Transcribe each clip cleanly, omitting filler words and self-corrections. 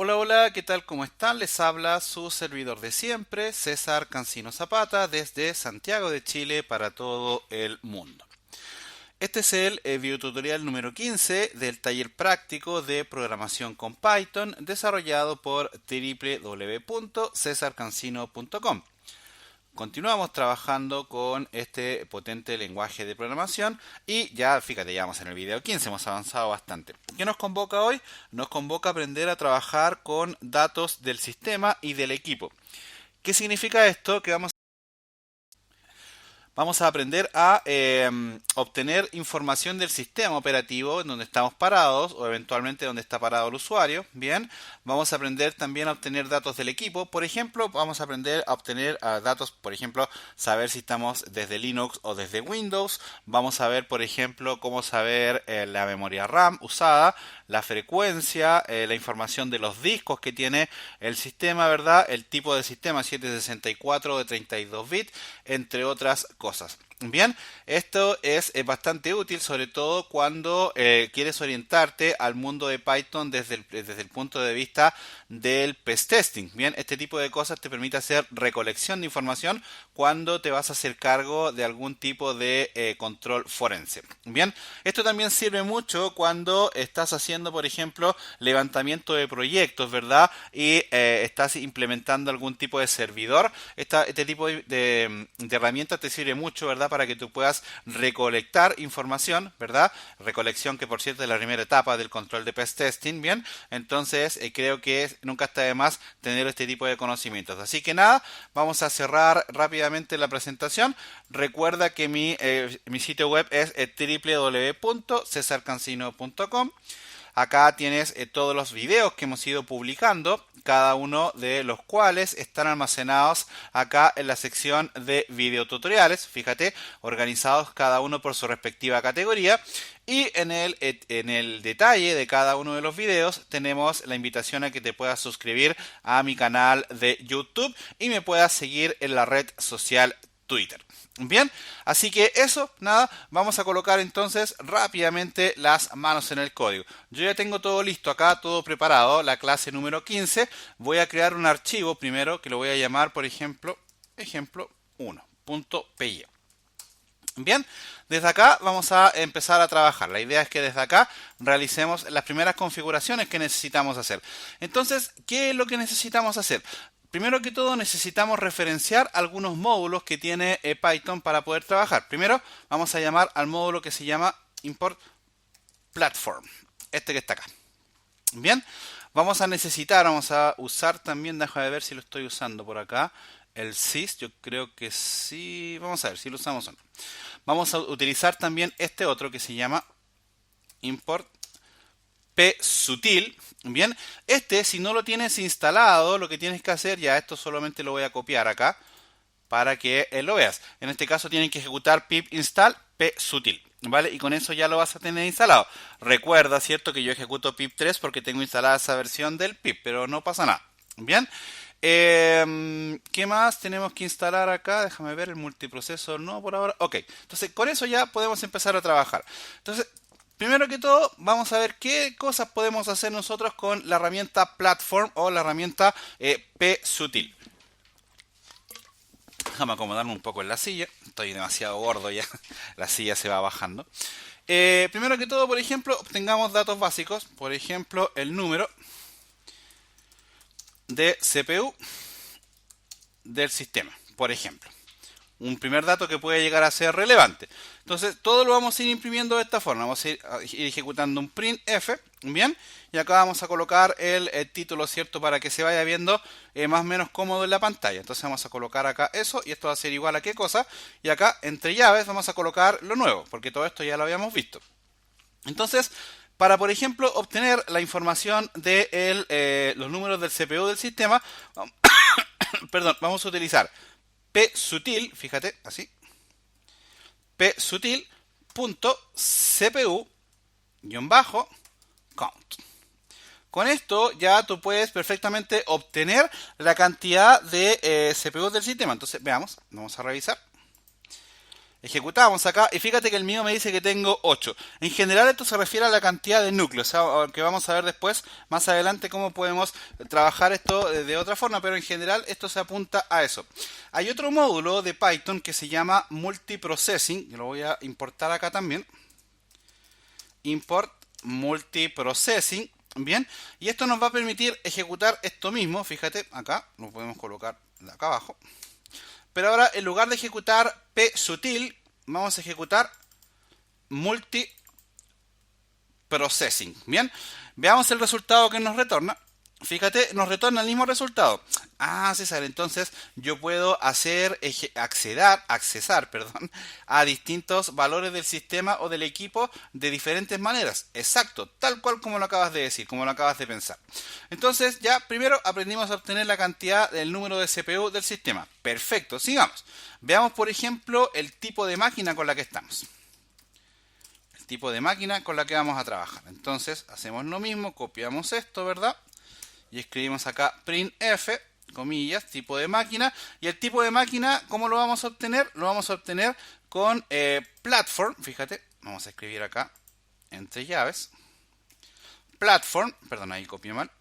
Hola, hola, ¿qué tal? ¿Cómo están? Les habla su servidor de siempre, César Cancino Zapata, desde Santiago de Chile para todo el mundo. Este es el videotutorial número 15 del taller práctico de programación con Python desarrollado por www.cesarcancino.com. Continuamos trabajando con este potente lenguaje de programación y ya, fíjate, ya vamos en el video 15, hemos avanzado bastante. ¿Qué nos convoca hoy? Nos convoca a aprender a trabajar con datos del sistema y del equipo. ¿Qué significa esto? Que vamos a aprender a obtener información del sistema operativo en donde estamos parados o eventualmente donde está parado el usuario. Bien, vamos a aprender también a obtener datos del equipo. Por ejemplo, vamos a aprender a obtener datos, por ejemplo, saber si estamos desde Linux o desde Windows. Vamos a ver, por ejemplo, cómo saber la memoria RAM usada, la frecuencia, la información de los discos que tiene el sistema, ¿verdad? El tipo de sistema, si es de 64 o de 32 bits, entre otras cosas. Bien, esto es bastante útil, sobre todo cuando quieres orientarte al mundo de Python desde el punto de vista del pest testing. Bien, este tipo de cosas te permite hacer recolección de información cuando te vas a hacer cargo de algún tipo de control forense. Bien, esto también sirve mucho cuando estás haciendo, por ejemplo, levantamiento de proyectos, ¿verdad? Y estás implementando algún tipo de servidor. Este tipo de herramientas te sirve mucho, ¿verdad? Para que tú puedas recolectar información, ¿verdad? Recolección que, por cierto, es la primera etapa del control de pest testing, ¿bien? Entonces, creo que nunca está de más tener este tipo de conocimientos. Así que nada, vamos a cerrar rápidamente la presentación. Recuerda que mi sitio web es www.cesarcancino.com. Acá tienes todos los videos que hemos ido publicando, cada uno de los cuales están almacenados acá en la sección de videotutoriales, fíjate, organizados cada uno por su respectiva categoría. Y en el detalle de cada uno de los videos tenemos la invitación a que te puedas suscribir a mi canal de YouTube y me puedas seguir en la red social Twitter. Bien, así que eso, nada, vamos a colocar entonces rápidamente las manos en el código. Yo ya tengo todo listo acá, todo preparado, la clase número 15. Voy a crear un archivo primero que lo voy a llamar, por ejemplo, ejemplo1.py. Bien, desde acá vamos a empezar a trabajar. La idea es que desde acá realicemos las primeras configuraciones que necesitamos hacer. Entonces, ¿qué es lo que necesitamos hacer? Primero que todo necesitamos referenciar algunos módulos que tiene Python para poder trabajar. Primero vamos a llamar al módulo que se llama import platform, este que está acá. Bien, vamos a usar también, déjame ver si lo estoy usando por acá, el sys, yo creo que sí, vamos a ver si lo usamos o no. Vamos a utilizar también este otro que se llama import psutil. Bien, si no lo tienes instalado, lo que tienes que hacer, ya esto solamente lo voy a copiar acá para que lo veas. En este caso tienen que ejecutar pip install psutil, ¿vale? Y con eso ya lo vas a tener instalado. Recuerda, ¿cierto? Que yo ejecuto pip 3 porque tengo instalada esa versión del pip, pero no pasa nada. Bien. ¿Qué más tenemos que instalar acá? Déjame ver el multiprocesor, no por ahora. Ok, entonces con eso ya podemos empezar a trabajar. Entonces, primero que todo, vamos a ver qué cosas podemos hacer nosotros con la herramienta Platform o la herramienta psutil. Déjame acomodarme un poco en la silla. Estoy demasiado gordo ya. La silla se va bajando. Primero que todo, por ejemplo, obtengamos datos básicos. Por ejemplo, el número de CPU del sistema. Por ejemplo, un primer dato que puede llegar a ser relevante. Entonces, todo lo vamos a ir imprimiendo de esta forma. Vamos a ir ejecutando un printf, bien, y acá vamos a colocar el título, ¿cierto? Para que se vaya viendo más o menos cómodo en la pantalla. Entonces vamos a colocar acá eso, y esto va a ser igual a qué cosa. Y acá, entre llaves, vamos a colocar lo nuevo, porque todo esto ya lo habíamos visto. Entonces, para, por ejemplo, obtener la información de los números del CPU del sistema, perdón, vamos a utilizar psutil, fíjate, así, psutil.cpu-count. Con esto ya tú puedes perfectamente obtener la cantidad de CPUs del sistema. Entonces, veamos, vamos a revisar. Ejecutamos acá y fíjate que el mío me dice que tengo 8. En general esto se refiere a la cantidad de núcleos, que vamos a ver después, más adelante, cómo podemos trabajar esto de otra forma, pero en general esto se apunta a eso. Hay otro módulo de Python que se llama Multiprocessing, que lo voy a importar acá también. Import Multiprocessing, bien, y esto nos va a permitir ejecutar esto mismo, fíjate, acá, lo podemos colocar de acá abajo. Pero ahora, en lugar de ejecutar psutil, vamos a ejecutar multiprocessing. Bien, veamos el resultado que nos retorna. Fíjate, nos retorna el mismo resultado. Ah, César, entonces yo puedo accesar, perdón, a distintos valores del sistema o del equipo de diferentes maneras. Exacto, tal cual como lo acabas de decir, como lo acabas de pensar. Entonces ya primero aprendimos a obtener la cantidad del número de CPU del sistema. Perfecto, sigamos. Veamos por ejemplo el tipo de máquina con la que estamos. El tipo de máquina con la que vamos a trabajar. Entonces hacemos lo mismo, copiamos esto, ¿verdad? Y escribimos acá printf, comillas, tipo de máquina. Y el tipo de máquina, ¿cómo lo vamos a obtener? Lo vamos a obtener con platform. Fíjate, vamos a escribir acá entre llaves. Platform, perdón, ahí copié mal.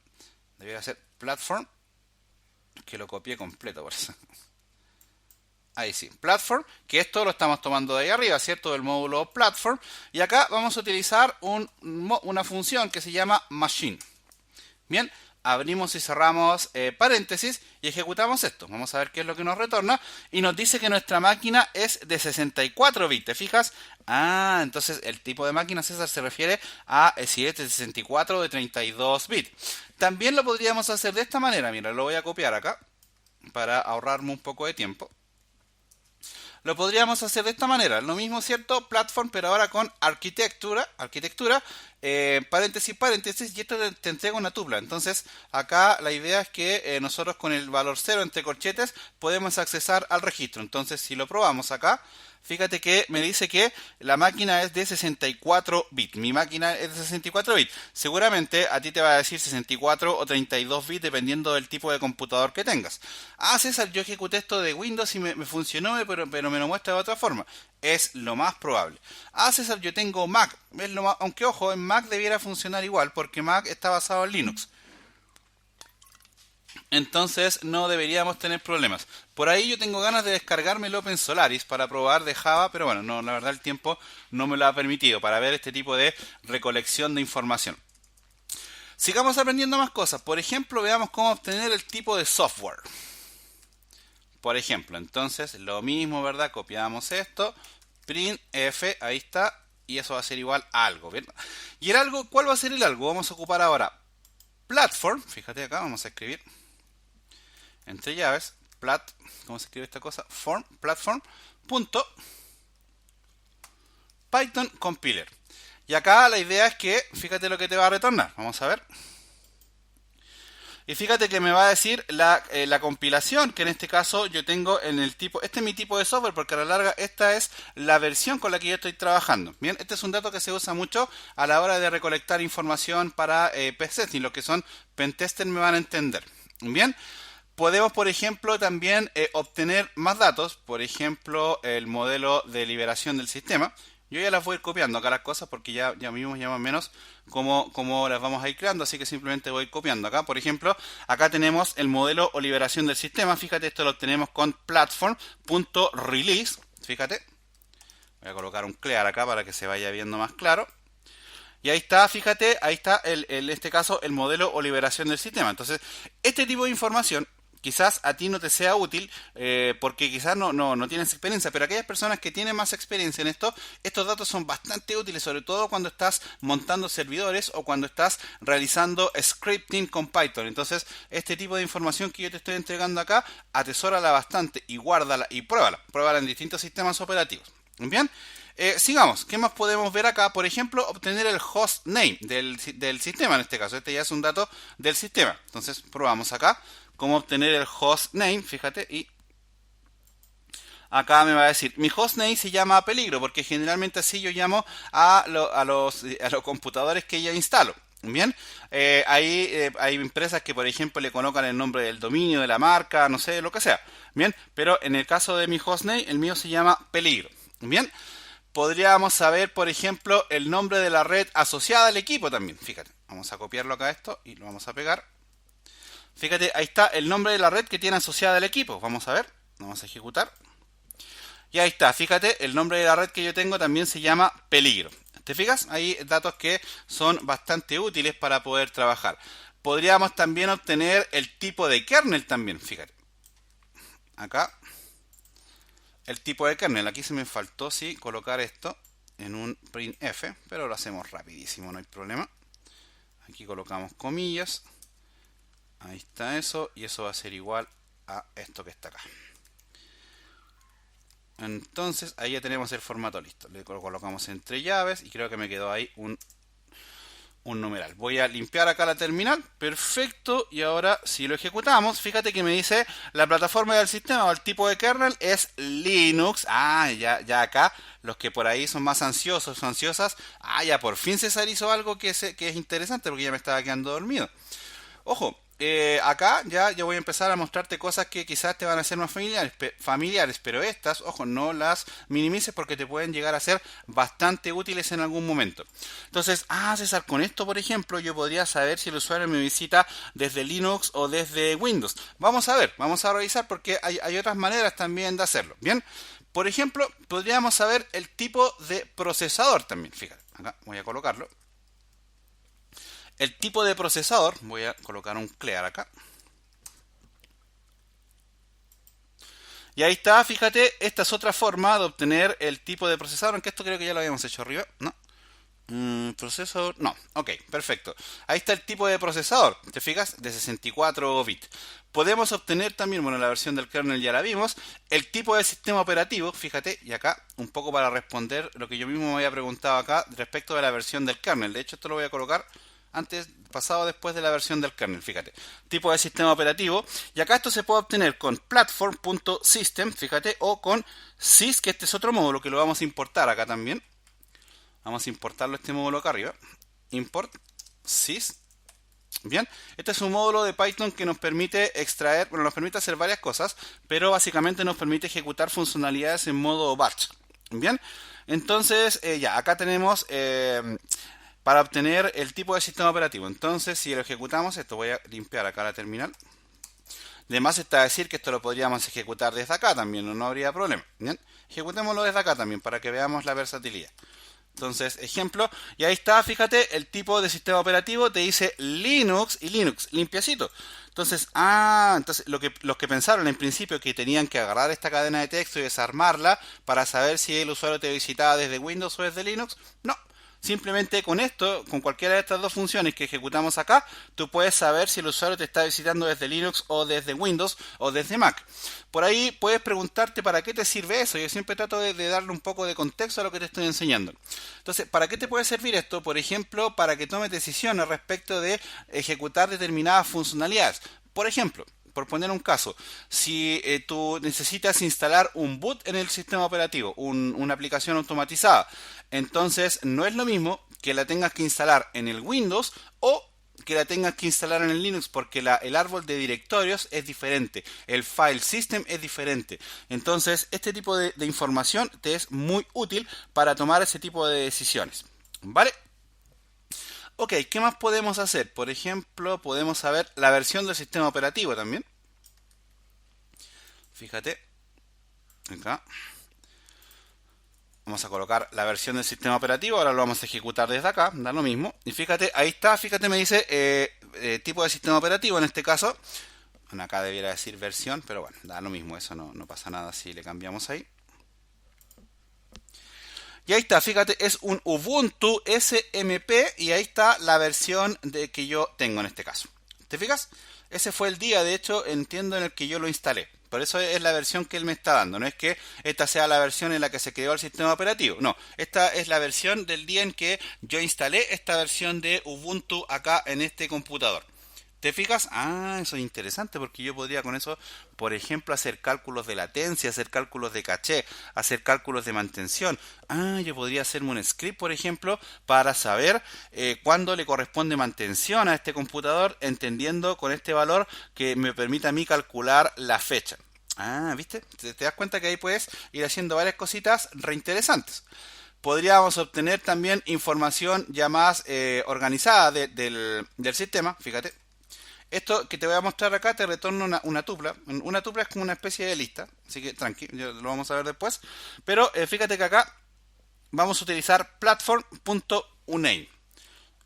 Debería ser platform, que lo copié completo por eso. Ahí sí, platform, que esto lo estamos tomando de ahí arriba, ¿cierto? Del módulo platform. Y acá vamos a utilizar una función que se llama machine. Bien, abrimos y cerramos paréntesis y ejecutamos esto. Vamos a ver qué es lo que nos retorna. Y nos dice que nuestra máquina es de 64 bits. ¿Te fijas? Ah, entonces el tipo de máquina, César, se refiere a si es de 64 o de 32 bits. También lo podríamos hacer de esta manera. Mira, lo voy a copiar acá para ahorrarme un poco de tiempo. Lo podríamos hacer de esta manera, lo mismo, ¿cierto? Platform, pero ahora con arquitectura, paréntesis, paréntesis, y esto te entrega una tupla. Entonces, acá la idea es que nosotros con el valor 0 entre corchetes podemos accesar al registro. Entonces, si lo probamos acá, fíjate que me dice que la máquina es de 64 bits. Mi máquina es de 64 bits. Seguramente a ti te va a decir 64 o 32 bits dependiendo del tipo de computador que tengas. Ah, César, yo ejecuté esto de Windows y me funcionó, pero me lo muestra de otra forma. Es lo más probable. Ah, César, yo tengo Mac. Aunque ojo, en Mac debiera funcionar igual porque Mac está basado en Linux. Entonces no deberíamos tener problemas. Por ahí yo tengo ganas de descargarme el Open Solaris para probar de Java, pero bueno, no, la verdad el tiempo no me lo ha permitido para ver este tipo de recolección de información. Sigamos aprendiendo más cosas. Por ejemplo, veamos cómo obtener el tipo de software. Por ejemplo, entonces lo mismo, ¿verdad? Copiamos esto, printf, ahí está, y eso va a ser igual a algo, ¿bien? Y el algo, ¿cuál va a ser el algo? Vamos a ocupar ahora platform, fíjate acá, vamos a escribir entre llaves, ¿cómo se escribe esta cosa? Platform, punto, Python compiler. Y acá la idea es que, fíjate lo que te va a retornar, vamos a ver. Y fíjate que me va a decir la compilación, que en este caso yo tengo en el tipo, este es mi tipo de software, porque a la larga esta es la versión con la que yo estoy trabajando. Bien, este es un dato que se usa mucho a la hora de recolectar información para pentesting, los que son pentesters me van a entender. Bien, podemos por ejemplo también obtener más datos, por ejemplo el modelo de liberación del sistema. Yo ya las voy a ir copiando acá las cosas porque ya vimos ya más o menos cómo las vamos a ir creando, así que simplemente voy a ir copiando acá. Por ejemplo, acá tenemos el modelo o liberación del sistema. Fíjate, esto lo tenemos con platform.release. Fíjate, voy a colocar un clear acá para que se vaya viendo más claro. Y ahí está, fíjate, ahí está en este caso el modelo o liberación del sistema. Entonces, este tipo de información quizás a ti no te sea útil porque quizás no tienes experiencia, pero aquellas personas que tienen más experiencia en esto, estos datos son bastante útiles, sobre todo cuando estás montando servidores o cuando estás realizando scripting con Python. Entonces, este tipo de información que yo te estoy entregando acá, atesórala bastante y guárdala y pruébala en distintos sistemas operativos. Bien, sigamos. ¿Qué más podemos ver acá? Por ejemplo, obtener el host name del sistema en este caso. Este ya es un dato del sistema. Entonces, probamos acá cómo obtener el host name, fíjate, y acá me va a decir, mi hostname se llama peligro, porque generalmente así yo llamo a los computadores que ya instalo. Bien, hay empresas que por ejemplo le colocan el nombre del dominio, de la marca, no sé, lo que sea. Bien, pero en el caso de mi hostname, el mío se llama peligro. Bien, podríamos saber, por ejemplo, el nombre de la red asociada al equipo también. Fíjate, vamos a copiarlo acá esto y lo vamos a pegar. Fíjate, ahí está el nombre de la red que tiene asociada al equipo. Vamos a ver, vamos a ejecutar. Y ahí está, fíjate, el nombre de la red que yo tengo también se llama peligro. ¿Te fijas? Hay datos que son bastante útiles para poder trabajar. Podríamos también obtener el tipo de kernel también, fíjate. Acá, el tipo de kernel. Aquí se me faltó, sí, colocar esto en un printf, pero lo hacemos rapidísimo, no hay problema. Aquí colocamos comillas. Ahí está eso, y eso va a ser igual a esto que está acá. Entonces ahí ya tenemos el formato listo. Le colocamos entre llaves y creo que me quedó ahí un numeral. Voy a limpiar acá la terminal. Perfecto. Y ahora si lo ejecutamos, fíjate que me dice la plataforma del sistema o el tipo de kernel es Linux. Ya acá los que por ahí son más ansiosos o ansiosas. Ya por fin César hizo algo que es interesante porque ya me estaba quedando dormido. Ojo, acá ya voy a empezar a mostrarte cosas que quizás te van a ser más familiares, pero estas, ojo, no las minimices porque te pueden llegar a ser bastante útiles en algún momento. Entonces, César, con esto, por ejemplo, yo podría saber si el usuario me visita desde Linux o desde Windows. Vamos a ver, vamos a revisar porque hay otras maneras también de hacerlo. Bien, por ejemplo, podríamos saber el tipo de procesador también. Fíjate, acá voy a colocarlo. El tipo de procesador, voy a colocar un clear acá. Y ahí está, fíjate, esta es otra forma de obtener el tipo de procesador, aunque esto creo que ya lo habíamos hecho arriba, ¿no? Procesador, no, ok, perfecto. Ahí está el tipo de procesador, ¿te fijas? De 64 bits. Podemos obtener también, bueno, la versión del kernel ya la vimos, el tipo de sistema operativo, fíjate, y acá un poco para responder lo que yo mismo me había preguntado acá respecto de la versión del kernel. De hecho, esto lo voy a colocar antes, pasado después de la versión del kernel, fíjate. Tipo de sistema operativo. Y acá esto se puede obtener con platform.system, fíjate, o con sys, que este es otro módulo que lo vamos a importar acá también. Vamos a importarlo este módulo acá arriba. Import sys. Bien, este es un módulo de Python que nos permite extraer, bueno, nos permite hacer varias cosas, pero básicamente nos permite ejecutar funcionalidades en modo batch. Bien, entonces acá tenemos para obtener el tipo de sistema operativo. Entonces, si lo ejecutamos, esto voy a limpiar acá la terminal. Además está decir que esto lo podríamos ejecutar desde acá también, no habría problema. Bien, ejecutémoslo desde acá también para que veamos la versatilidad. Entonces, ejemplo, y ahí está, fíjate, el tipo de sistema operativo te dice Linux y Linux, limpiacito. Entonces, los que pensaron en principio que tenían que agarrar esta cadena de texto y desarmarla para saber si el usuario te visitaba desde Windows o desde Linux, no. Simplemente con esto, con cualquiera de estas dos funciones que ejecutamos acá, tú puedes saber si el usuario te está visitando desde Linux o desde Windows o desde Mac. Por ahí puedes preguntarte para qué te sirve eso. Yo siempre trato de darle un poco de contexto a lo que te estoy enseñando. Entonces, ¿para qué te puede servir esto? Por ejemplo, para que tomes decisiones respecto de ejecutar determinadas funcionalidades. Por ejemplo, por poner un caso, si tú necesitas instalar un boot en el sistema operativo, una aplicación automatizada, entonces no es lo mismo que la tengas que instalar en el Windows o que la tengas que instalar en el Linux, porque el árbol de directorios es diferente, el file system es diferente. Entonces, este tipo de información te es muy útil para tomar ese tipo de decisiones. ¿Vale? Ok, ¿qué más podemos hacer? Por ejemplo, podemos saber la versión del sistema operativo también. Fíjate, acá. Vamos a colocar la versión del sistema operativo, ahora lo vamos a ejecutar desde acá, da lo mismo. Y fíjate, ahí está, fíjate, me dice tipo de sistema operativo en este caso. Bueno, acá debiera decir versión, pero bueno, da lo mismo, eso no pasa nada si le cambiamos ahí. Y ahí está, fíjate, es un Ubuntu SMP y ahí está la versión que yo tengo en este caso. ¿Te fijas? Ese fue el día, de hecho, entiendo, en el que yo lo instalé. Por eso es la versión que él me está dando. No es que esta sea la versión en la que se creó el sistema operativo. No, esta es la versión del día en que yo instalé esta versión de Ubuntu acá en este computador. ¿Te fijas? Eso es interesante porque yo podría con eso, por ejemplo, hacer cálculos de latencia, hacer cálculos de caché, hacer cálculos de mantención. Yo podría hacerme un script, por ejemplo, para saber cuándo le corresponde mantención a este computador, entendiendo con este valor que me permita a mí calcular la fecha. Ah, ¿viste? Te das cuenta que ahí puedes ir haciendo varias cositas reinteresantes. Podríamos obtener también información ya más organizada del sistema, fíjate. Esto que te voy a mostrar acá te retorna una tupla. Una tupla es como una especie de lista, así que tranqui, lo vamos a ver después. Pero fíjate que acá vamos a utilizar platform.uname.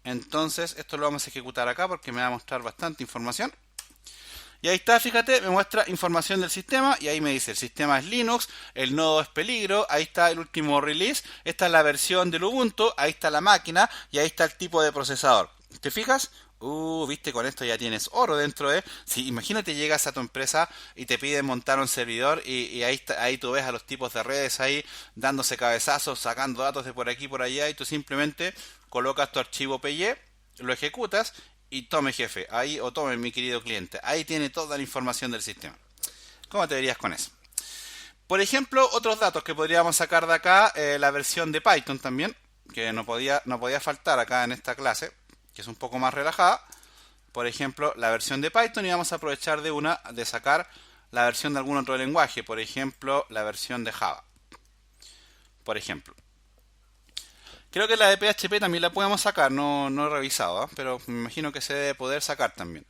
Entonces esto lo vamos a ejecutar acá porque me va a mostrar bastante información. Y ahí está, fíjate, me muestra información del sistema y ahí me dice el sistema es Linux, el nodo es Peligro, ahí está el último release, esta es la versión del Ubuntu, ahí está la máquina y ahí está el tipo de procesador. ¿Te fijas? Viste, con esto ya tienes oro dentro de... Si imagínate llegas a tu empresa y te piden montar un servidor y ahí, ahí tú ves a los tipos de redes ahí dándose cabezazos, sacando datos de por aquí y por allá y tú simplemente colocas tu archivo PY, lo ejecutas y tome jefe, ahí o tome mi querido cliente, ahí tiene toda la información del sistema. ¿Cómo te verías con eso? Por ejemplo, otros datos que podríamos sacar de acá, la versión de Python también, que no podía faltar acá en esta clase, que es un poco más relajada. Por ejemplo, la versión de Python y vamos a aprovechar de sacar la versión de algún otro lenguaje, por ejemplo, la versión de Java. Por ejemplo. Creo que la de PHP también la podemos sacar, no he revisado, ¿eh? Pero me imagino que se debe poder sacar también.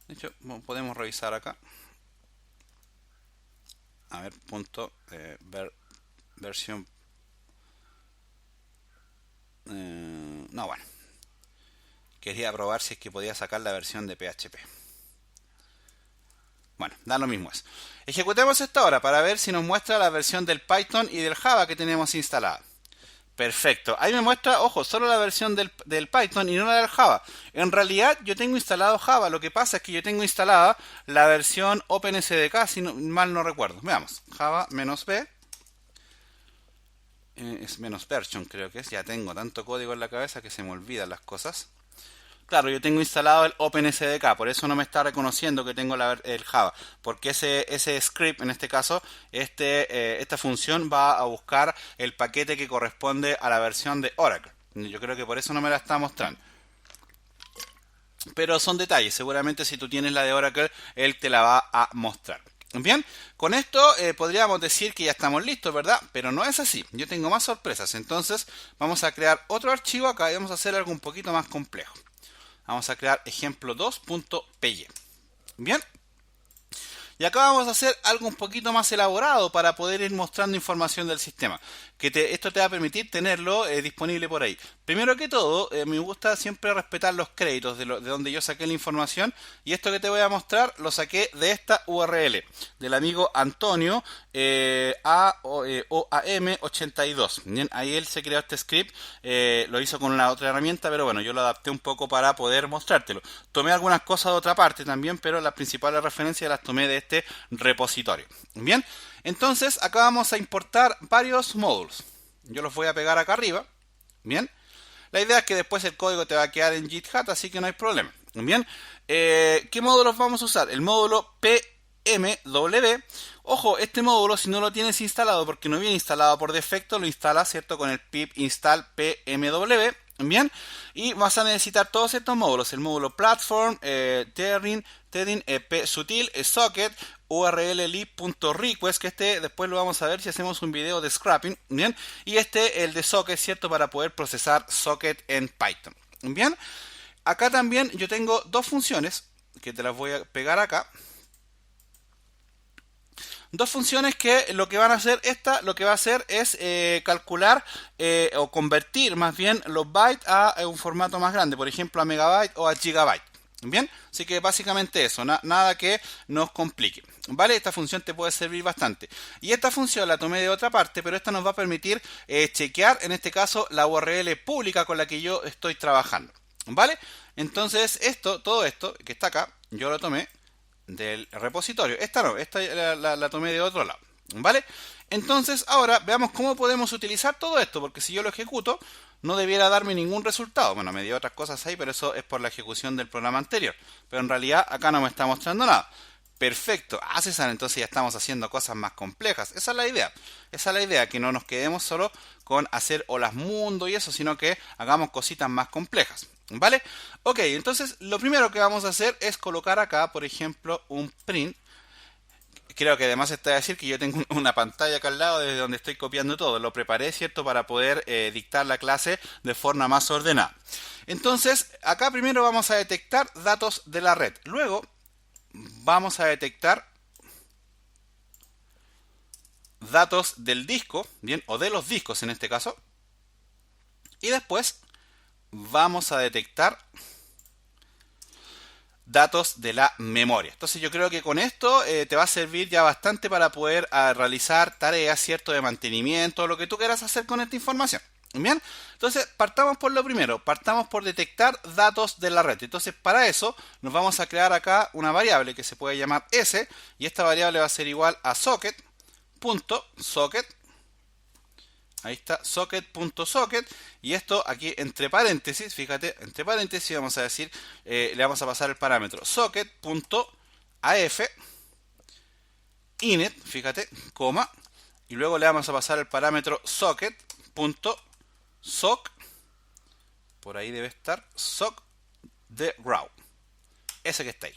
De hecho, podemos revisar acá. A ver, punto, versión... no, bueno. Quería probar si es que podía sacar la versión de PHP. Bueno, da lo mismo eso. Ejecutemos esto ahora para ver si nos muestra la versión del Python y del Java que tenemos instalada. Perfecto. Ahí me muestra, ojo, solo la versión del Python y no la del Java. En realidad yo tengo instalado Java. Lo que pasa es que yo tengo instalada la versión OpenSDK, si mal no recuerdo. Veamos. Java -b. Es menos version creo que es. Ya tengo tanto código en la cabeza que se me olvidan las cosas. Claro, yo tengo instalado el OpenSDK, por eso no me está reconociendo que tengo el Java, porque ese script, en este caso, esta función va a buscar el paquete que corresponde a la versión de Oracle. Yo creo que por eso no me la está mostrando. Pero son detalles, seguramente si tú tienes la de Oracle, él te la va a mostrar. Bien, con esto podríamos decir que ya estamos listos, ¿verdad? Pero no es así, yo tengo más sorpresas, entonces vamos a crear otro archivo acá y vamos a hacer algo un poquito más complejo. Vamos a crear ejemplo 2.py. Bien. Y acá vamos a hacer algo un poquito más elaborado para poder ir mostrando información del sistema. Esto te va a permitir tenerlo disponible por ahí. Primero que todo, me gusta siempre respetar los créditos de donde yo saqué la información. Y esto que te voy a mostrar lo saqué de esta URL del amigo Antonio OAM82. Bien, ahí él se creó este script. Lo hizo con una otra herramienta, pero bueno, yo lo adapté un poco para poder mostrártelo. Tomé algunas cosas de otra parte también, pero las principales referencias las tomé de este repositorio. Bien, entonces acá vamos a importar varios módulos. Yo los voy a pegar acá arriba. Bien, la idea es que después el código te va a quedar en GitHub, así que no hay problema. Bien, ¿qué módulos vamos a usar? El módulo PMW. Ojo, este módulo si no lo tienes instalado, porque no viene instalado por defecto, lo instalas, ¿cierto? Con el pip install PMW. Bien, y vas a necesitar todos estos módulos: el módulo platform, threading, sutil, socket, url lib.request, que después lo vamos a ver si hacemos un video de scrapping. Bien, y el de socket, cierto, para poder procesar socket en Python. Bien, acá también yo tengo dos funciones que te las voy a pegar acá. Dos funciones que lo que van a hacer lo que va a hacer es calcular o convertir más bien los bytes a un formato más grande, por ejemplo a megabyte o a gigabyte. Bien, así que básicamente eso, nada que nos complique. Vale, esta función te puede servir bastante. Y esta función la tomé de otra parte, pero esta nos va a permitir chequear, en este caso, la URL pública con la que yo estoy trabajando. Vale, entonces todo esto que está acá, yo lo tomé del repositorio. Esta no, esta la tomé de otro lado. ¿Vale? Entonces ahora veamos cómo podemos utilizar todo esto, porque si yo lo ejecuto no debiera darme ningún resultado. Bueno, me dio otras cosas ahí, pero eso es por la ejecución del programa anterior. Pero en realidad acá no me está mostrando nada. Perfecto. Ah, César, entonces ya estamos haciendo cosas más complejas. Esa es la idea. Esa es la idea, que no nos quedemos solo con hacer olas mundo y eso, sino que hagamos cositas más complejas. ¿Vale? Ok, entonces lo primero que vamos a hacer es colocar acá, por ejemplo, un print creo que además está a decir que yo tengo una pantalla acá al lado desde donde estoy copiando todo. Lo preparé, ¿cierto?, para poder dictar la clase de forma más ordenada. Entonces, acá primero vamos a detectar datos de la red. Luego, vamos a detectar datos del disco, bien, o de los discos en este caso. Y después vamos a detectar datos de la memoria. Entonces yo creo que con esto te va a servir ya bastante para poder realizar tareas, ¿cierto?, de mantenimiento, lo que tú quieras hacer con esta información. Bien, entonces partamos por lo primero, partamos por detectar datos de la red. Entonces para eso nos vamos a crear acá una variable que se puede llamar s, y esta variable va a ser igual a socket.socket. Ahí está, socket.socket, y esto aquí entre paréntesis, fíjate, entre paréntesis vamos a decir, le vamos a pasar el parámetro socket.af init, fíjate, coma, y luego le vamos a pasar el parámetro socket.sock, por ahí debe estar, sock de ground, ese que está ahí.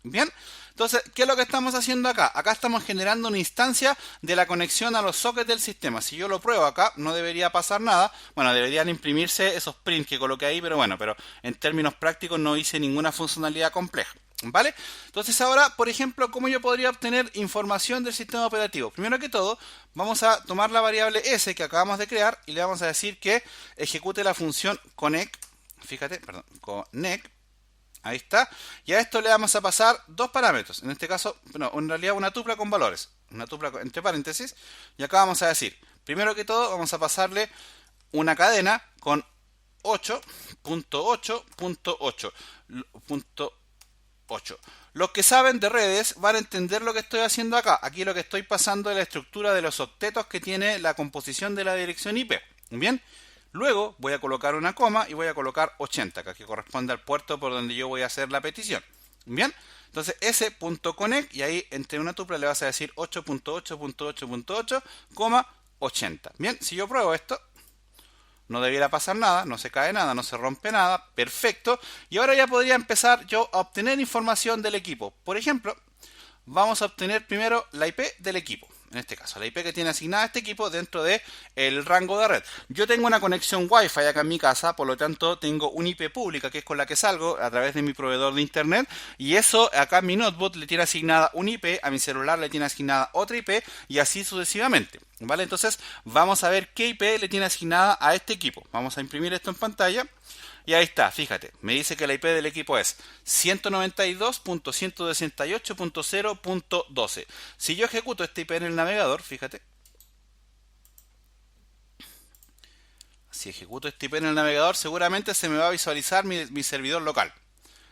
Bien, entonces, ¿qué es lo que estamos haciendo acá? Acá estamos generando una instancia de la conexión a los sockets del sistema. Si yo lo pruebo acá, no debería pasar nada. Bueno, deberían imprimirse esos prints que coloqué ahí, pero bueno, pero en términos prácticos no hice ninguna funcionalidad compleja. ¿Vale? Entonces ahora, por ejemplo, ¿cómo yo podría obtener información del sistema operativo? Primero que todo, vamos a tomar la variable s que acabamos de crear y le vamos a decir que ejecute la función connect. Fíjate, perdón, connect. Ahí está. Y a esto le vamos a pasar dos parámetros. En este caso, bueno, en realidad una tupla con valores. Una tupla entre paréntesis. Y acá vamos a decir, primero que todo, vamos a pasarle una cadena con 8.8.8. Los que saben de redes van a entender lo que estoy haciendo acá. Aquí lo que estoy pasando es la estructura de los octetos que tiene la composición de la dirección IP. Bien. Luego voy a colocar una coma y voy a colocar 80, que corresponde al puerto por donde yo voy a hacer la petición. Bien, entonces s.connect y ahí entre una tupla le vas a decir 8.8.8.8, 80. Bien, si yo pruebo esto, no debiera pasar nada, no se cae nada, no se rompe nada, perfecto. Y ahora ya podría empezar yo a obtener información del equipo. Por ejemplo, vamos a obtener primero la IP del equipo. En este caso, la IP que tiene asignada este equipo dentro de el rango de red. Yo tengo una conexión Wi-Fi acá en mi casa, por lo tanto tengo una IP pública que es con la que salgo a través de mi proveedor de internet, y eso acá en mi notebook le tiene asignada una IP, a mi celular le tiene asignada otra IP y así sucesivamente. ¿Vale? Entonces vamos a ver qué IP le tiene asignada a este equipo. Vamos a imprimir esto en pantalla. Y ahí está, fíjate, me dice que la IP del equipo es 192.168.0.12. Si yo ejecuto esta IP en el navegador, fíjate. Si ejecuto esta IP en el navegador, seguramente se me va a visualizar mi servidor local.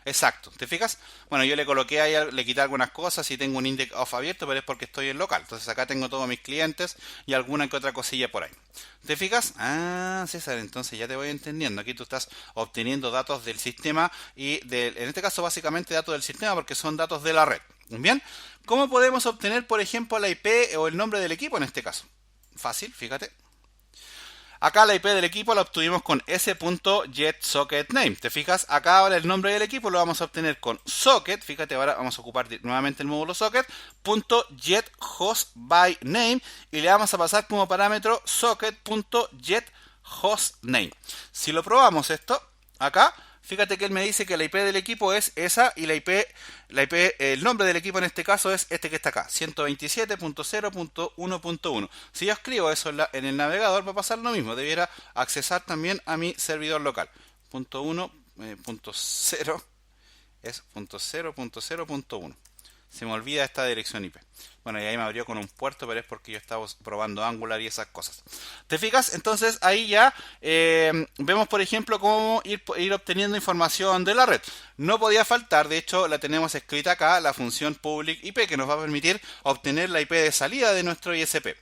Exacto, ¿te fijas? Bueno, yo le coloqué ahí, le quité algunas cosas y tengo un index off abierto, pero es porque estoy en local. Entonces acá tengo todos mis clientes y alguna que otra cosilla por ahí. ¿Te fijas? Ah, César, entonces ya te voy entendiendo. Aquí tú estás obteniendo datos del sistema y en este caso básicamente datos del sistema porque son datos de la red. Bien, ¿cómo podemos obtener, por ejemplo, la IP o el nombre del equipo en este caso? Fácil, fíjate. Acá la IP del equipo la obtuvimos con s.getSocketName. ¿Te fijas? Acá ahora el nombre del equipo lo vamos a obtener con socket. Fíjate, ahora vamos a ocupar nuevamente el módulo socket.getHostByName y le vamos a pasar como parámetro socket.getHostName. Si lo probamos esto, acá, fíjate que él me dice que la IP del equipo es esa y el nombre del equipo en este caso es este que está acá, 127.0.1.1. Si yo escribo eso en el navegador va a pasar lo mismo, debiera accesar también a mi servidor local. Punto 1, punto 0, es punto 0.0.1. Se me olvida esta dirección IP. Bueno, y ahí me abrió con un puerto, pero es porque yo estaba probando Angular y esas cosas. ¿Te fijas? Entonces ahí ya vemos, por ejemplo, cómo ir obteniendo información de la red. No podía faltar, de hecho la tenemos escrita acá, la función public IP, que nos va a permitir obtener la IP de salida de nuestro ISP.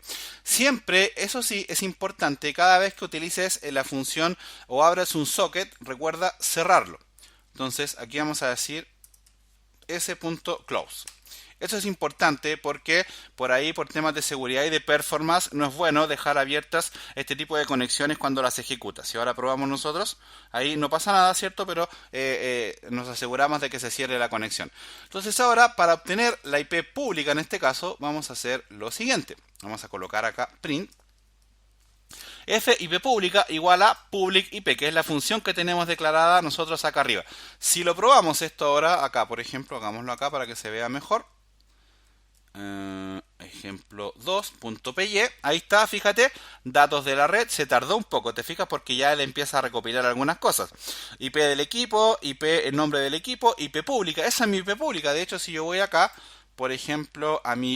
Siempre, eso sí, es importante, cada vez que utilices la función o abras un socket, recuerda cerrarlo. Entonces aquí vamos a decir s.close. Eso es importante porque por ahí, por temas de seguridad y de performance, no es bueno dejar abiertas este tipo de conexiones cuando las ejecutas. Si ahora probamos nosotros, ahí no pasa nada, ¿cierto? Pero nos aseguramos de que se cierre la conexión. Entonces ahora, para obtener la IP pública en este caso, vamos a hacer lo siguiente. Vamos a colocar acá print IP pública igual a public IP, que es la función que tenemos declarada nosotros acá arriba. Si lo probamos esto ahora acá, por ejemplo, hagámoslo acá para que se vea mejor. Ejemplo 2.py, ahí está, fíjate, datos de la red, se tardó un poco, te fijas, porque ya él empieza a recopilar algunas cosas. IP del equipo, IP, el nombre del equipo, IP pública, esa es mi IP pública. De hecho, si yo voy acá, por ejemplo, a mi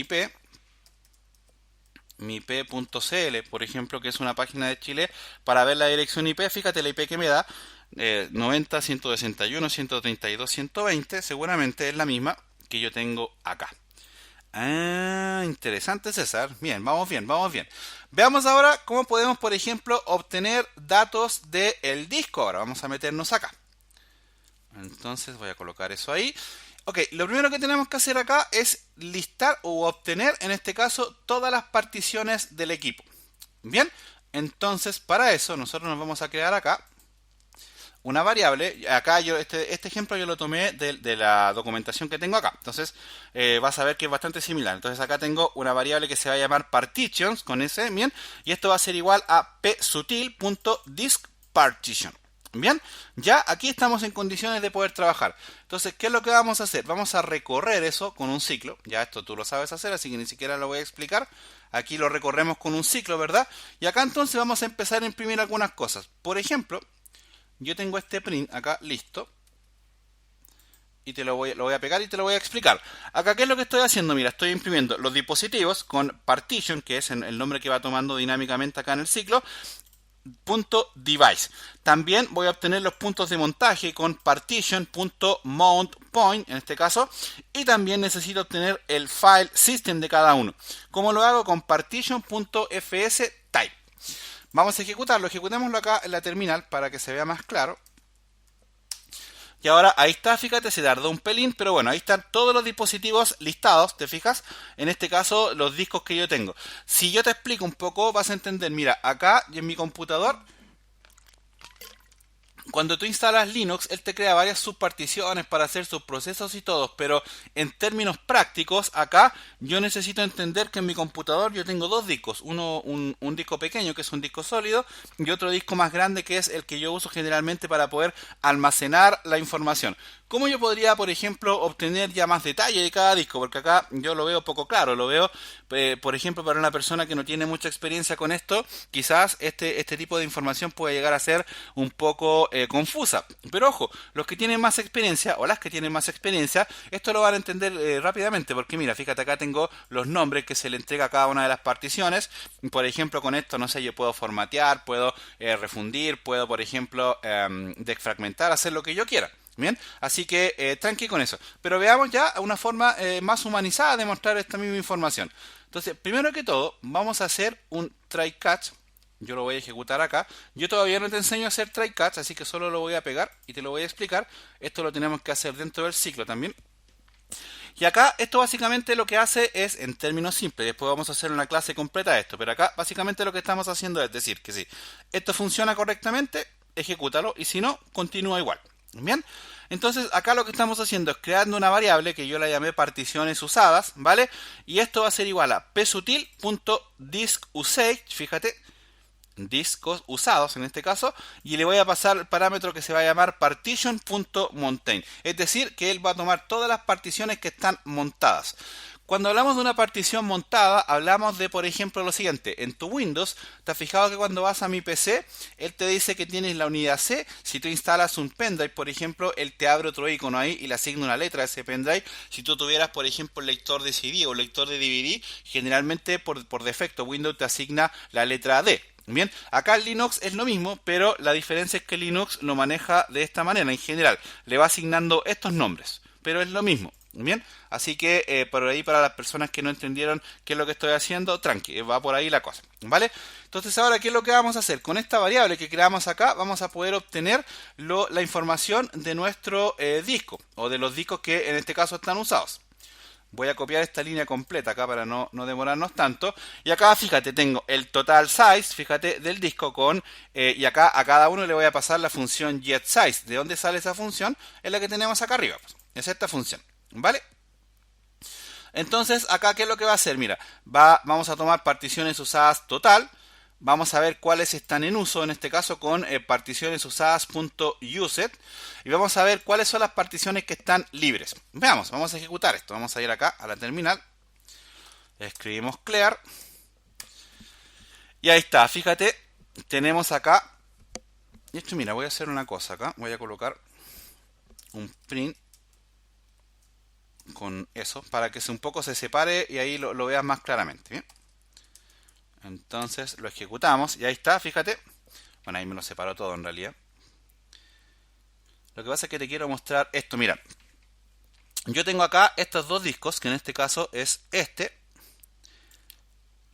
IP.cl, por ejemplo, que es una página de Chile, para ver la dirección IP, fíjate la IP que me da, 90, 161, 132, 120, seguramente es la misma que yo tengo acá. Ah, interesante, César. Bien, vamos bien, vamos bien. Veamos ahora cómo podemos, por ejemplo, obtener datos del disco. Ahora vamos a meternos acá. Entonces voy a colocar eso ahí. Ok, lo primero que tenemos que hacer acá es listar o obtener, en este caso, todas las particiones del equipo. Bien, entonces para eso nosotros nos vamos a crear acá una variable. Acá yo este ejemplo yo lo tomé de la documentación que tengo acá. Entonces vas a ver que es bastante similar. Entonces acá tengo una variable que se va a llamar partitions con ese, bien, y esto va a ser igual a psutil.diskPartition. Bien, ya aquí estamos en condiciones de poder trabajar. Entonces, ¿qué es lo que vamos a hacer? Vamos a recorrer eso con un ciclo. Ya esto tú lo sabes hacer, así que ni siquiera lo voy a explicar. Aquí lo recorremos con un ciclo, ¿verdad? Y acá entonces vamos a empezar a imprimir algunas cosas. Por ejemplo, yo tengo este print acá listo. Y lo voy a pegar y te lo voy a explicar. Acá, ¿qué es lo que estoy haciendo? Mira, estoy imprimiendo los dispositivos con partition, que es el nombre que va tomando dinámicamente acá en el ciclo, .device. También voy a obtener los puntos de montaje con partition.mountPoint en este caso, y también necesito obtener el file system de cada uno. ¿Cómo lo hago? Con partition.fsType. Vamos a ejecutarlo, ejecutémoslo acá en la terminal para que se vea más claro. Y ahora ahí está, fíjate, se tardó un pelín, pero bueno, ahí están todos los dispositivos listados, ¿te fijas? En este caso, los discos que yo tengo. Si yo te explico un poco, vas a entender, mira, acá en mi computador, cuando tú instalas Linux, él te crea varias subparticiones para hacer sus procesos y todo, pero en términos prácticos, acá yo necesito entender que en mi computador yo tengo dos discos, un disco pequeño que es un disco sólido y otro disco más grande que es el que yo uso generalmente para poder almacenar la información. ¿Cómo yo podría, por ejemplo, obtener ya más detalle de cada disco? Porque acá yo lo veo poco claro, lo veo, por ejemplo, para una persona que no tiene mucha experiencia con esto, quizás este tipo de información puede llegar a ser un poco confusa. Pero ojo, los que tienen más experiencia o las que tienen más experiencia, esto lo van a entender rápidamente, porque mira, fíjate, acá tengo los nombres que se le entrega a cada una de las particiones. Por ejemplo, con esto, no sé, yo puedo formatear, puedo refundir, puedo, por ejemplo, desfragmentar, hacer lo que yo quiera. Bien, así que tranqui con eso. Pero veamos ya una forma más humanizada de mostrar esta misma información. Entonces, primero que todo, vamos a hacer un try catch. Yo lo voy a ejecutar acá. Yo todavía no te enseño a hacer try catch, así que solo lo voy a pegar y te lo voy a explicar. Esto lo tenemos que hacer dentro del ciclo también. Y acá esto básicamente lo que hace es, en términos simples, después vamos a hacer una clase completa de esto, pero acá básicamente lo que estamos haciendo es decir que si esto funciona correctamente, ejecútalo, y si no, continúa igual. Bien, entonces acá lo que estamos haciendo es creando una variable que yo la llamé particiones usadas, ¿vale? Y esto va a ser igual a psutil.diskUsage, fíjate, discos usados en este caso, y le voy a pasar el parámetro que se va a llamar partition.maintain, es decir, que él va a tomar todas las particiones que están montadas. Cuando hablamos de una partición montada, hablamos de, por ejemplo, lo siguiente. En tu Windows, ¿te has fijado que cuando vas a mi PC, él te dice que tienes la unidad C? Si tú instalas un pendrive, por ejemplo, él te abre otro icono ahí y le asigna una letra a ese pendrive. Si tú tuvieras, por ejemplo, el lector de CD o lector de DVD, generalmente por defecto Windows te asigna la letra D. Bien, acá en Linux es lo mismo, pero la diferencia es que Linux lo maneja de esta manera. En general, le va asignando estos nombres, pero es lo mismo. Bien, así que por ahí para las personas que no entendieron qué es lo que estoy haciendo, tranqui, va por ahí la cosa, ¿vale? Entonces ahora, ¿qué es lo que vamos a hacer? Con esta variable que creamos acá, vamos a poder obtener la información de nuestro disco, o de los discos que en este caso están usados. Voy a copiar esta línea completa acá para no demorarnos tanto. Y acá, fíjate, tengo el total size, fíjate, del disco con... y acá a cada uno le voy a pasar la función getSize. ¿De dónde sale esa función? Es la que tenemos acá arriba. Pues. Es esta función. ¿Vale? Entonces, acá, ¿qué es lo que va a hacer? Mira, vamos a tomar particiones usadas total. Vamos a ver cuáles están en uso, en este caso con particiones usadas.uset. Y vamos a ver cuáles son las particiones que están libres. Veamos, vamos a ejecutar esto. Vamos a ir acá a la terminal. Escribimos clear. Y ahí está, fíjate, tenemos acá. Y esto, mira, voy a hacer una cosa acá. Voy a colocar un print con eso para que un poco se separe y ahí lo veas más claramente. ¿Bien? Entonces lo ejecutamos y ahí está, fíjate. Bueno, ahí me lo separó todo en realidad. Lo que pasa es que te quiero mostrar esto. Mira, yo tengo acá estos dos discos, que en este caso es este,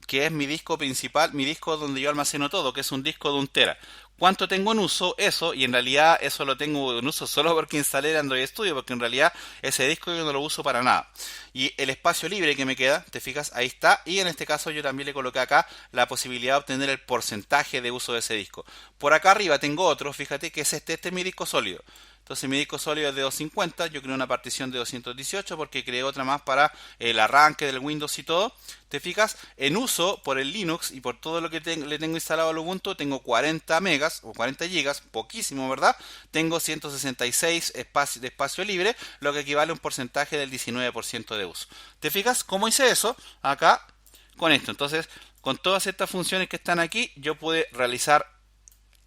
que es mi disco principal, mi disco donde yo almaceno todo, que es un disco de 1 tera. ¿Cuánto tengo en uso? Eso, y en realidad eso lo tengo en uso solo porque instalé el Android Studio, porque en realidad ese disco yo no lo uso para nada. Y el espacio libre que me queda, te fijas, ahí está, y en este caso yo también le coloqué acá la posibilidad de obtener el porcentaje de uso de ese disco. Por acá arriba tengo otro, fíjate que es este es mi disco sólido. Entonces mi disco sólido es de 250, yo creo una partición de 218 porque creé otra más para el arranque del Windows y todo. ¿Te fijas? En uso por el Linux y por todo lo que le tengo instalado al Ubuntu, tengo 40 megas o 40 gigas, poquísimo, ¿verdad? Tengo 166 de espacio libre, lo que equivale a un porcentaje del 19% de uso. ¿Te fijas cómo hice eso? Acá con esto. Entonces, con todas estas funciones que están aquí, yo pude realizar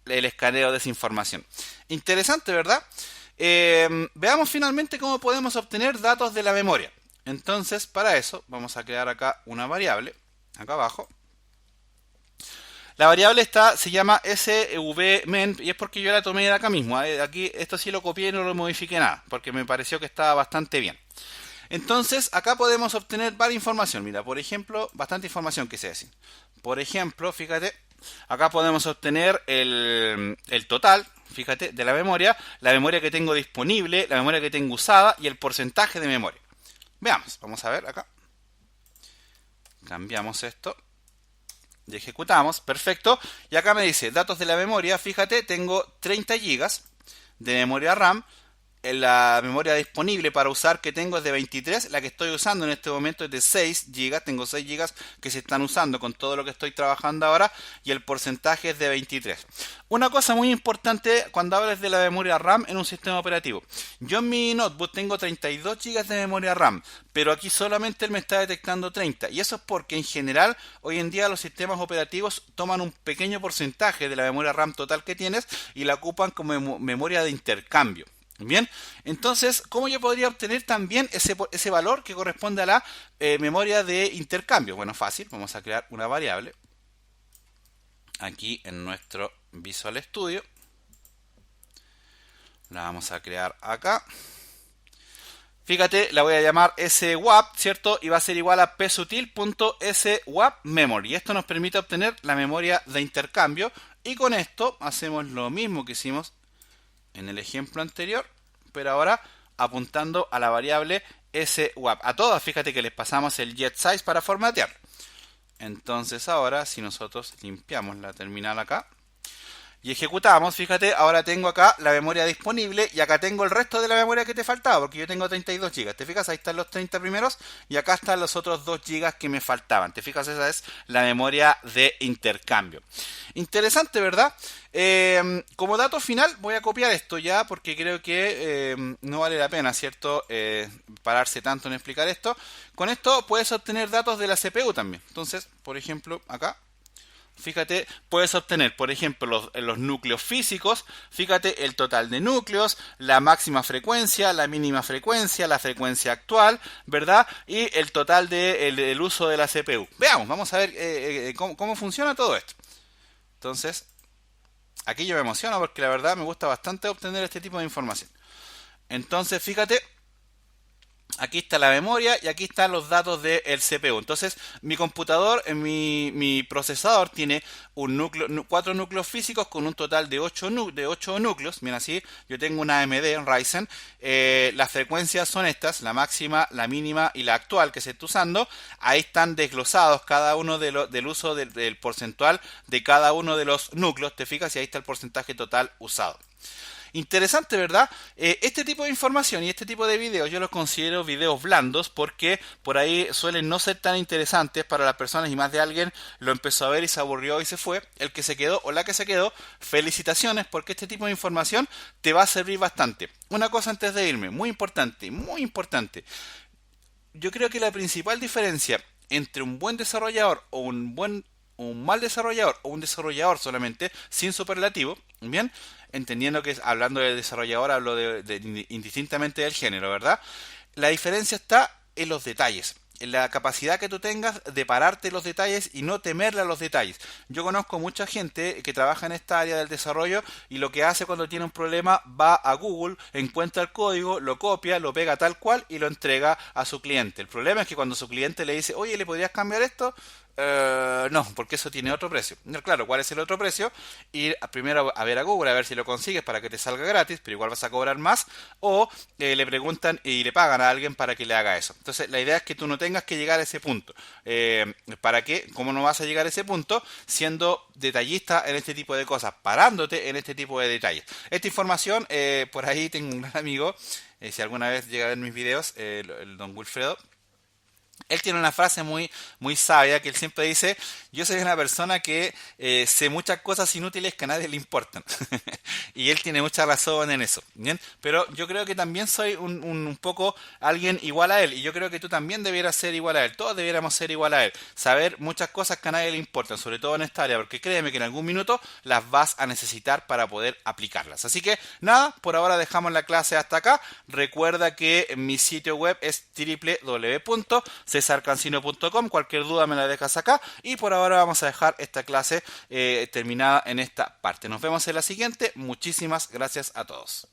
el escaneo de esa información. Interesante, ¿verdad? Veamos finalmente cómo podemos obtener datos de la memoria. Entonces, para eso, vamos a crear acá una variable, acá abajo. La variable se llama svmen y es porque yo la tomé de acá mismo. Aquí esto sí lo copié y no lo modifiqué nada, porque me pareció que estaba bastante bien. Entonces, acá podemos obtener varias información. Mira, por ejemplo, bastante información que se decir. Por ejemplo, fíjate, acá podemos obtener el total, fíjate, de la memoria que tengo disponible, la memoria que tengo usada y el porcentaje de memoria. Veamos, vamos a ver acá. Cambiamos esto y ejecutamos, perfecto. Y acá me dice, datos de la memoria, fíjate, tengo 30 gigas de memoria RAM. La memoria disponible para usar que tengo es de 23, la que estoy usando en este momento es de 6 GB, tengo 6 GB que se están usando con todo lo que estoy trabajando ahora y el porcentaje es de 23. Una cosa muy importante cuando hables de la memoria RAM en un sistema operativo. Yo en mi notebook tengo 32 GB de memoria RAM, pero aquí solamente él me está detectando 30 y eso es porque en general hoy en día los sistemas operativos toman un pequeño porcentaje de la memoria RAM total que tienes y la ocupan como memoria de intercambio. Bien, entonces, ¿cómo yo podría obtener también ese valor que corresponde a la memoria de intercambio? Bueno, fácil, vamos a crear una variable aquí en nuestro Visual Studio. La vamos a crear acá. Fíjate, la voy a llamar swap, ¿cierto? Y va a ser igual a psutil.swapMemory. Esto nos permite obtener la memoria de intercambio. Y con esto hacemos lo mismo que hicimos en el ejemplo anterior, pero ahora apuntando a la variable swap. A todas, fíjate que les pasamos el getSize para formatear. Entonces ahora, si nosotros limpiamos la terminal acá y ejecutamos, fíjate, ahora tengo acá la memoria disponible y acá tengo el resto de la memoria que te faltaba, porque yo tengo 32 GB. ¿Te fijas? Ahí están los 30 primeros y acá están los otros 2 GB que me faltaban. ¿Te fijas? Esa es la memoria de intercambio. Interesante, ¿verdad? Como dato final voy a copiar esto ya porque creo que no vale la pena, ¿cierto? Pararse tanto en explicar esto. Con esto puedes obtener datos de la CPU también. Entonces, por ejemplo, acá. Fíjate, puedes obtener, por ejemplo, los núcleos físicos, fíjate el total de núcleos, la máxima frecuencia, la mínima frecuencia, la frecuencia actual, ¿verdad? Y el total del uso de la CPU. Veamos, vamos a ver cómo funciona todo esto. Entonces, aquí yo me emociono porque la verdad me gusta bastante obtener este tipo de información. Entonces, fíjate, Aquí está la memoria y aquí están los datos del CPU. Entonces, mi computador, mi procesador tiene un núcleo, 4 núcleos físicos con un total de 8 núcleos. Mira, así, yo tengo una AMD, un Ryzen. Las frecuencias son estas, la máxima, la mínima y la actual que se está usando. Ahí están desglosados cada uno del uso del porcentual de cada uno de los núcleos. Te fijas y ahí está el porcentaje total usado. Interesante, ¿verdad? Este tipo de información y este tipo de videos yo los considero videos blandos porque por ahí suelen no ser tan interesantes para las personas y más de alguien lo empezó a ver y se aburrió y se fue. El que se quedó o la que se quedó, felicitaciones porque este tipo de información te va a servir bastante. Una cosa antes de irme, muy importante, muy importante. Yo creo que la principal diferencia entre un buen desarrollador o un mal desarrollador o un desarrollador solamente, sin superlativo, bien, entendiendo que hablando de desarrollador hablo indistintamente del género, ¿verdad? La diferencia está en los detalles, en la capacidad que tú tengas de pararte los detalles y no temerle a los detalles. Yo conozco mucha gente que trabaja en esta área del desarrollo y lo que hace cuando tiene un problema va a Google, encuentra el código, lo copia, lo pega tal cual y lo entrega a su cliente. El problema es que cuando su cliente le dice, oye, ¿le podrías cambiar esto? No, porque eso tiene otro precio. Claro, ¿cuál es el otro precio? Ir primero a ver a Google a ver si lo consigues para que te salga gratis, pero igual vas a cobrar más. O le preguntan y le pagan a alguien para que le haga eso. Entonces la idea es que tú no tengas que llegar a ese punto. ¿Para qué? ¿Cómo no vas a llegar a ese punto? Siendo detallista en este tipo de cosas, parándote en este tipo de detalles. Esta información, por ahí tengo un gran amigo, si alguna vez llega a ver mis videos, el don Wilfredo. Él tiene una frase muy sabia que él siempre dice, yo soy una persona que sé muchas cosas inútiles que a nadie le importan. Y él tiene mucha razón en eso, ¿bien? Pero yo creo que también soy un poco alguien igual a él. Y yo creo que tú también debieras ser igual a él. Todos debiéramos ser igual a él. Saber muchas cosas que a nadie le importan, sobre todo en esta área, porque créeme que en algún minuto las vas a necesitar para poder aplicarlas. Así que nada, por ahora dejamos la clase hasta acá. Recuerda que mi sitio web es www.cesarcancino.com. Cualquier duda me la dejas acá. Y por ahora vamos a dejar esta clase terminada en esta parte. Nos vemos en la siguiente. Muchísimas gracias a todos.